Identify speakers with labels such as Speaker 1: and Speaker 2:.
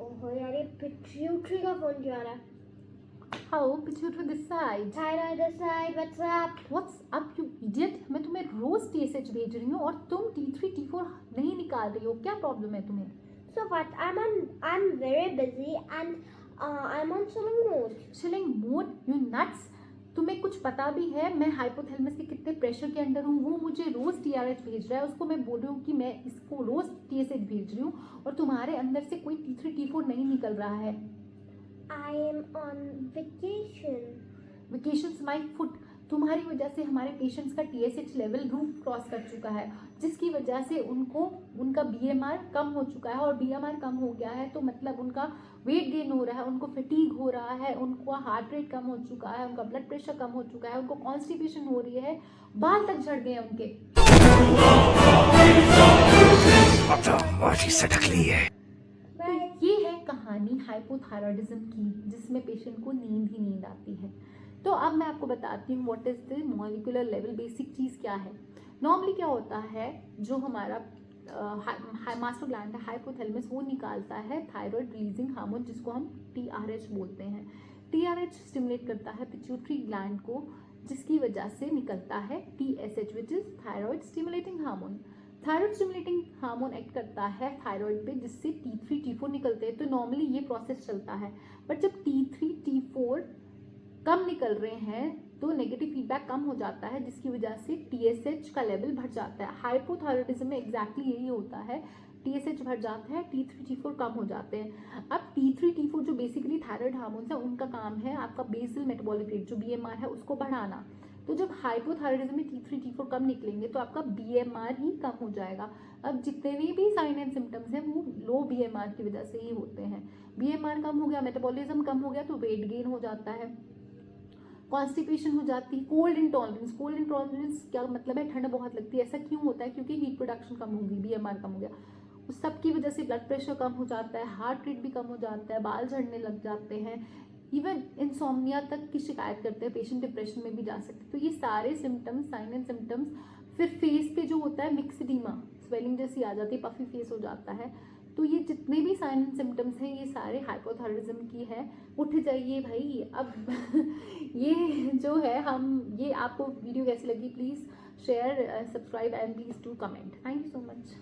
Speaker 1: ओहो यार, ये पिट्यूटरी का फोन क्यों आ रहा है?
Speaker 2: How? Pituitary this side.
Speaker 1: Thyroid this side, what's up?
Speaker 2: What's up, you idiot? मैं तुम्हें रोज TSH भेज रही हूँ और तुम T3 T4 नहीं निकाल रही हो. क्या प्रॉब्लम है तुम्हें?
Speaker 1: So what? I'm very busy and I'm on chilling mode.
Speaker 2: Chilling mode? You nuts? तुम्हें कुछ पता भी है मैं हाइपोथैलेमस के कितने प्रेशर के अंडर हूँ? वो मुझे रोज TRH भेज रहा है, उसको मैं बोल रही हूँ कि मैं इसको रोज TSH भेज रही हूँ और तुम्हारे अंदर से कोई T3 T4 नहीं निकल रहा है.
Speaker 1: I am on vacation.
Speaker 2: Vacations my foot. तुम्हारी वजह से हमारे पेशेंट्स का TSH लेवल रूफ क्रॉस कर चुका है, जिसकी वजह से उनका BMR कम हो चुका है और BMR कम हो गया है तो मतलब उनका वेट गेन हो रहा है, उनको फटीग हो रहा है, उनको हार्ट रेट कम हो चुका है, उनका ब्लड प्रेशर कम हो चुका है, उनको कॉन्स्टिपेशन हो रही है, बाल तक झड़ गए उनके. तो ये है कहानी हाइपोथायरॉयडिज्म की, जिसमें पेशेंट को नींद ही नींद आती है. तो अब मैं आपको बताती हूँ what is the molecular level. Basic चीज़ क्या है? नॉर्मली क्या होता है, जो हमारा मास्टर ग्लैंड है हाइपोथैलेमस, वो निकालता है थायराइड रिलीजिंग हार्मोन, जिसको हम TRH बोलते हैं. TRH स्टिमुलेट करता है पिट्यूटरी ग्लैंड को, जिसकी वजह से निकलता है TSH which is thyroid stimulating hormone. Thyroid stimulating hormone act करता है थायराइड पे, जिससे T3 T4 निकलते हैं. तो नॉर्मली ये प्रोसेस चलता है, बट जब T3 T4 कम निकल रहे हैं तो नेगेटिव फीडबैक कम हो जाता है, जिसकी वजह से TSH का लेवल बढ़ जाता है. हाइपोथायरॉयडिज्म में एग्जैक्टली यही होता है, TSH बढ़ जाता है, T3 T4 कम हो जाते हैं. अब T3 T4 जो बेसिकली थायराइड हार्मोन्स है, उनका काम है आपका बेसल मेटाबॉलिक रेट जो BMR है उसको बढ़ाना. तो जब हाइपोथायरॉयडिज्म में T3 T4 कम निकलेंगे तो आपका BMR ही कम हो जाएगा. अब जितने भी साइन एंड सिम्टम्स हैं वो लो BMR की वजह से ही होते हैं. BMR कम हो गया, मेटाबॉलिज्म कम हो गया तो वेट गेन हो जाता है, कॉन्स्टिपेशन हो जाती है, कोल्ड इंटॉलरेंस. कोल्ड इंटॉलरेंस क्या मतलब है? ठंड बहुत लगती है. ऐसा क्यों होता है? क्योंकि हीट प्रोडक्शन कम होगी, BMR कम हो गया. उस सब की वजह से ब्लड प्रेशर कम हो जाता है, हार्ट रेट भी कम हो जाता है, बाल झड़ने लग जाते हैं, इवन इंसोम्निया तक की शिकायत करते हैं पेशेंट, डिप्रेशन में भी जा सकते हैं. तो ये सारे सिम्टम्स, साइन एंड सिम्टम्स. फिर फेस पे जो होता है मिक्सडीमा, स्वेलिंग जैसी आ जाती है, पफी फेस हो जाता है. तो ये जितने भी साइन एंड सिम्टम्स हैं ये सारे हाइपोथायरॉयडिज्म की है. उठ जाइए भाई अब. ये जो है ये आपको वीडियो कैसी लगी, please share, subscribe and please to comment. Thank you so much.